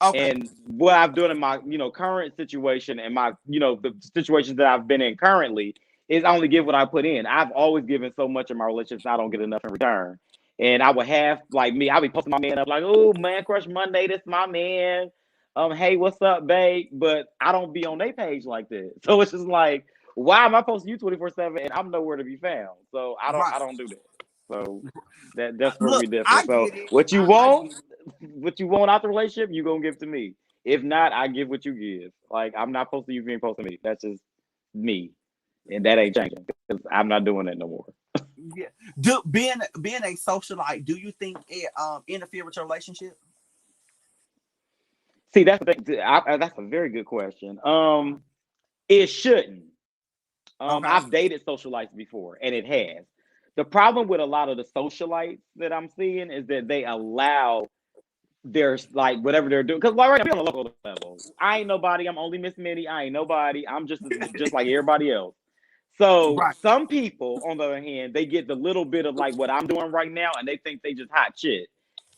Okay. And what I've done in my current situation and my the situations that I've been in currently is I only give what I put in. I've always given so much in my relationships, I don't get enough in return. And I would have, like me, I'll be posting my man up like, oh, man crush Monday, this my man. hey, what's up, babe? But I don't be on their page like that. So it's just like, why am I posting you 24/7 and I'm nowhere to be found? So I
Right.
don't do that. So that's where we
Look,
differ.
I
So
get it.
what you
I
want,
get it.
what you want out the relationship, you gonna give to me. If not, I give what you give. Like I'm not posting you, being posting me. That's just me, and that ain't changing because I'm not doing that no more.
Yeah. Being a socialite, do you think it interfere with your relationship?
See, that's the thing. That's a very good question. It shouldn't.
Okay.
I've dated socialites before, and it has. The problem with a lot of the socialites that I'm seeing is that they allow there's like whatever they're doing. Because like right now, we on a local level. I ain't nobody. I'm only Miss Minnie. I ain't nobody. I'm just like everybody else. So
Right.
some people, on the other hand, they get the little bit of like what I'm doing right now, and they think they just hot shit,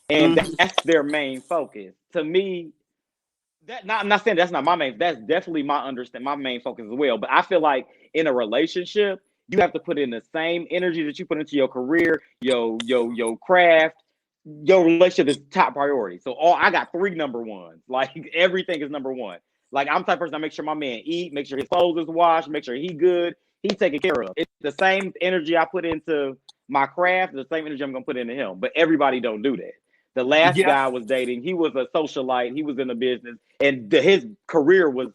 and
Mhm.
that's their main focus. To me, I'm not saying that's not my main. That's definitely my main focus as well. But I feel like in a relationship, you have to put in the same energy that you put into your career, your craft. Your relationship is top priority. So all I got three number ones. Like everything is number one. Like I'm the type of person I make sure my man eat, make sure his clothes is washed, make sure he good, he's taken care of. It's the same energy I put into my craft, the same energy I'm gonna put into him. But everybody don't do that. The last
Yeah.
guy I was dating, he was a socialite, he was in the business, and his career was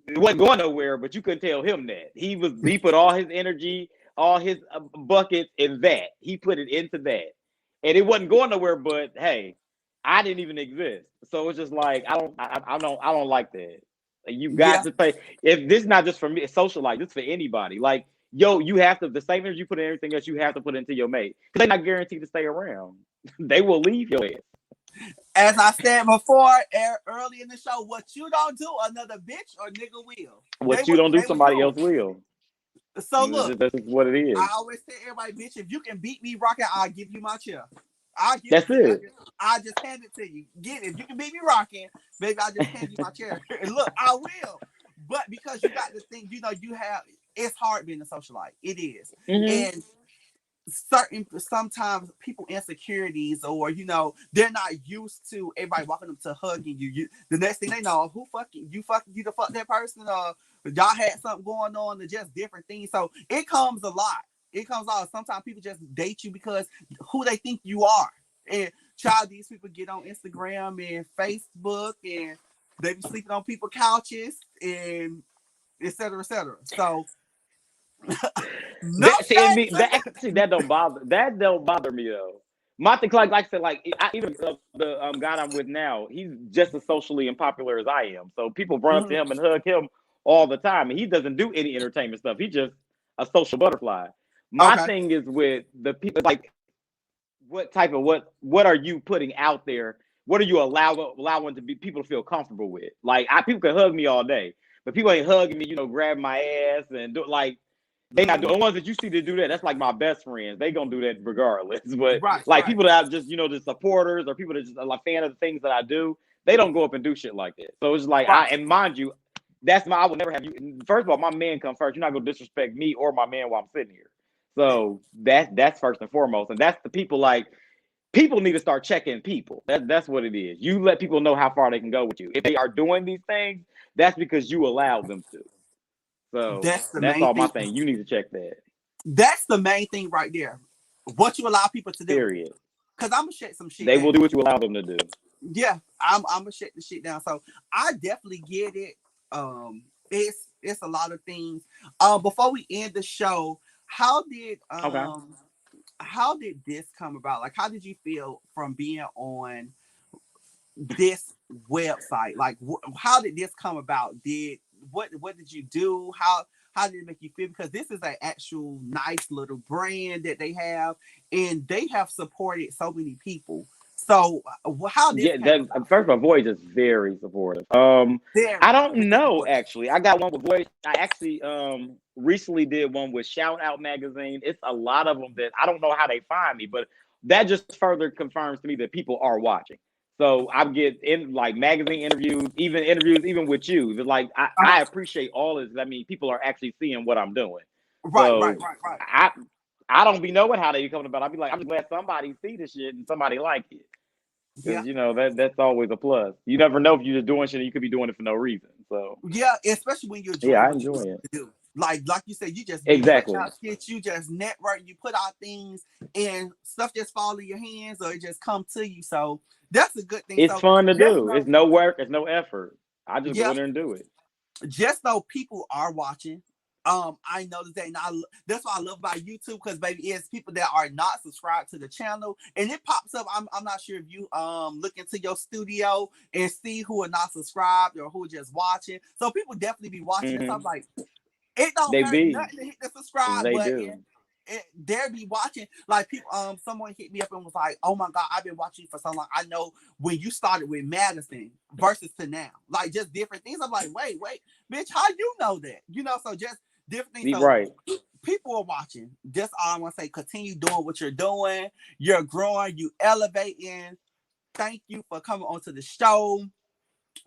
it wasn't going nowhere, but you couldn't tell him that. He put all his energy, all his buckets in that. He put it into that. And it wasn't going nowhere, but hey, I didn't even exist. So it's just like I don't like that. Like, you got
Yeah.
to pay if this is not just for me, it's socialite, this is for anybody. Like, yo, you have to the same energy you put in everything else, you have to put into your mate. Because they're not guaranteed to stay around. They will leave your ass.
As I said before, early in the show, what you don't do, another bitch or nigga will.
What you don't do,
They would
somebody
do.
else will.
So look,
This is what it is.
I always tell everybody, bitch, if you can beat me rocking, I'll give you my chair. I'll give it
That's
to you.
it.
I just hand it to you. Get it. If you can beat me rocking, baby, I just hand you my chair. And look, I will. But because you got to think, you have it's hard being a socialite. It is.
Mm-hmm.
And sometimes people insecurities or they're not used to everybody walking up to hugging you. The next thing they know, who fucking you to fuck that person, or y'all had something going on, or just different things. So it comes a lot. It comes out. Sometimes people just date you because who they think you are. And child, these people get on Instagram and Facebook and they be sleeping on people's couches and et cetera, et cetera. So no shade.
That don't bother me though. My thing, like I said, like even the guy I'm with now, he's just as socially unpopular as I am. So people run up to
Mhm.
him and hug him all the time, and he doesn't do any entertainment stuff. He's just a social butterfly. My
Okay.
thing is with the people, like what are you putting out there? What are you allowing to be people to feel comfortable with? Like people can hug me all day, but people ain't hugging me, grabbing my ass and do like. They not doing the ones that you see to do that. That's like my best friends. They gonna do that regardless. But
Right,
like
right.
people that are just the supporters or people that just are like fan of the things that I do, they don't go up and do shit like that. So it's like
Right.
and mind you, I would never have you. First of all, my man come first. You're not gonna disrespect me or my man while I'm sitting here. So that's first and foremost, and that's the people like people need to start checking people. That's what it is. You let people know how far they can go with you. If they are doing these things, that's because you allowed them to. So
That's the
that's
main
all my
thing.
thing. You need to check that.
That's the main thing right there. What you allow people to do.
Period.
Cause I'm gonna shut some shit
They will
down.
do what you allow them to do.
Yeah, I'm gonna shut the shit down. So I definitely get it. It's a lot of things. Before we end the show,
Okay.
how did this come about? Like, how did you feel from being on this website? Like, how did this come about? What did you do? How did it make you feel? Because this is an actual nice little brand that they have, and they have supported so many people. So, how this
Yeah,
came
that
about?
first of all, Voyage is very supportive. I
Very,
don't
very
know
supportive.
actually. I got one with Voyage. I actually recently did one with Shout Out Magazine. It's a lot of them that I don't know how they find me, but that just further confirms to me that people are watching. So I get in like magazine interviews, even with you. It's like I
Uh-huh.
appreciate all this. I mean, people are actually seeing what I'm doing.
Right, right,
So
right, right.
I don't be knowing how they be coming about. I'll be like, I'm just glad somebody see this shit and somebody like it.
Yeah.
you know that's always a plus. You never know if you're just doing shit and you could be doing it for no reason. So
Yeah, especially when you're
yeah,
doing
I
what you
enjoy
love
it.
to do. Like you said, you just put
Exactly.
out shit, you just network, you put out things, and stuff just fall in your hands or it just come to you. So that's a good thing.
It's
So
fun to
just
do.
know,
It's no work. It's no effort. I just go
yeah,
in there and do it.
just know people are watching. I noticed that, and that's what I love about YouTube, because baby, it's people that are not subscribed to the channel, and it pops up. I'm not sure if you look into your studio and see who are not subscribed or who are just watching. So people definitely be watching this. I'm like, it don't
They
hurt
be.
nothing to hit the subscribe
They
button.
do.
They'll be watching. Like people, someone hit me up and was like, "Oh my God, I've been watching for so long. I know when you started with Madison versus to now, like just different things." I'm like, wait, bitch, how you know that? You know, so just different things. So
Right.
people are watching. Just all I want to say, continue doing what you're doing. You're growing. You elevating. Thank you for coming onto the show.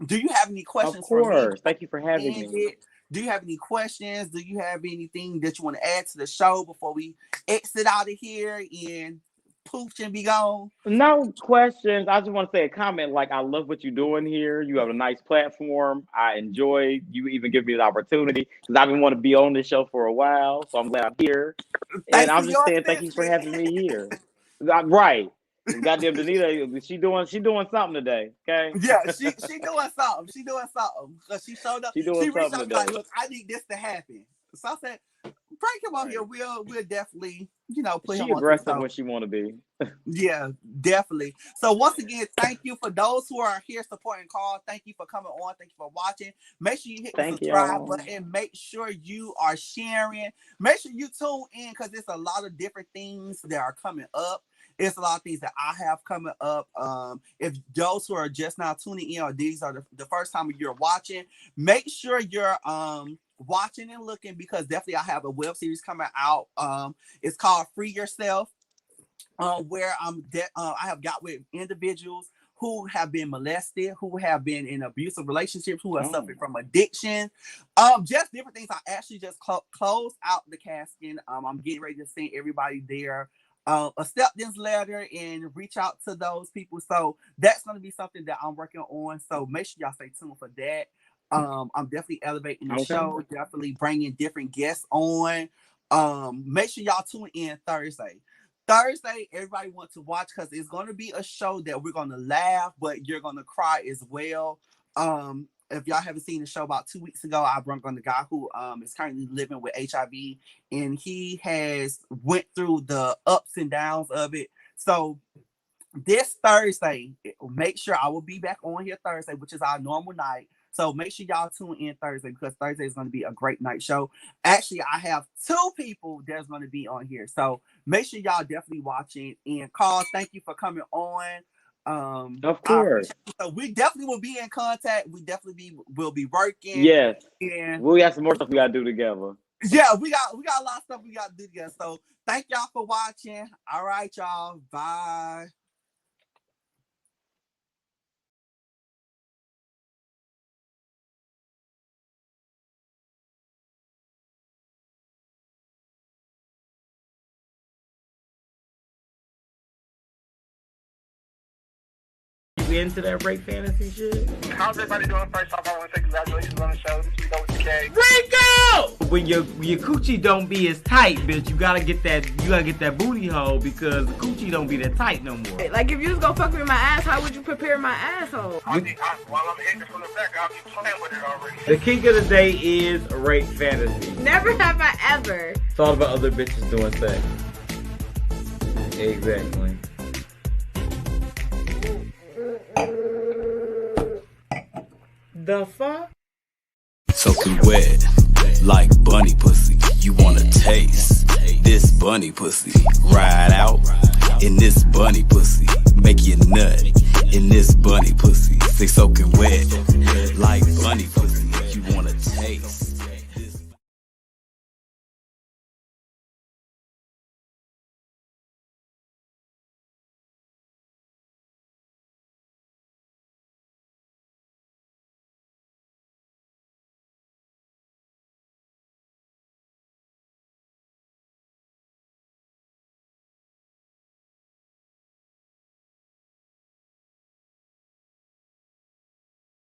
Do you have any
Of
questions for me?
course. Thank you for having me.
Do you have any questions? Do you have anything that you want to add to the show before we exit out of here and pooch and be gone?
No questions. I just want to say a comment. Like, I love what you're doing here. You have a nice platform. I enjoy you even give me the opportunity, because I've been wanting to be on this show for a while. So I'm glad I'm here. And
Thanks
I'm
for
just
your
saying thank you for
assistance.
having me here. Right. Goddamn Danita, she doing something today. Okay.
Yeah, she doing something. She doing something. Cause she showed up.
She doing
She reached
something
out and like,
today.
look, I need this to happen. So I said, bring him on here. We'll definitely, put
She
him on the
aggressive
show.
when she want to be.
Yeah, definitely. So once again, thank you for those who are here supporting Carl. Thank you for coming on. Thank you for watching. Make sure you hit the
Thank
subscribe
y'all.
button. Make sure you are sharing. Make sure you tune in, because there's a lot of different things that are coming up. It's a lot of things that I have coming up. If those who are just now tuning in, or these are the first time you're watching, make sure you're watching and looking, because definitely I have a web series coming out. It's called Free Yourself. Where I have got with individuals who have been molested, who have been in abusive relationships, who are suffering from addiction, just different things. I actually just closed out the casting. I'm getting ready to send everybody their acceptance letter and reach out to those people. So that's going to be something that I'm working on. So make sure y'all stay tuned for that. I'm definitely elevating the show, definitely bringing different guests on. Make sure y'all tune in Thursday. Everybody wants to watch, because it's going to be a show that we're going to laugh, but you're going to cry as well. If y'all haven't seen the show, about 2 weeks ago, I brought on the guy who is currently living with HIV, and he has went through the ups and downs of it. So this Thursday, make sure I will be back on here Thursday, which is our normal night. So make sure y'all tune in Thursday, because Thursday is going to be a great night show. Actually, I have 2 people that's going to be on here. So make sure y'all definitely watching. And Carl, thank you for coming on.
Of course.
So we definitely will be in contact. We definitely will be working.
Yes.
And
We got some more stuff we gotta do together.
yeah, we got a lot of stuff we got to do together. So thank y'all for watching. All right, y'all. Bye.
You into that rape fantasy shit?
How's everybody doing? First off, I want to say congratulations on the show. This week over the K.
Rico! When your coochie don't be as tight, bitch, you gotta get that booty hole, because the coochie don't be that tight no more.
Like, if you was gonna fuck me in my ass, how would you prepare my asshole?
While I'm hitting it from the back, I'll be playing with it already.
The kink of the day is rape fantasy.
Never have I ever.
Thought about other bitches doing sex. Exactly. The fuck?
Soaking wet, like bunny pussy. You wanna taste this bunny pussy? Ride out in this bunny pussy. Make you nut in this bunny pussy. Say soaking wet, like bunny pussy. You wanna taste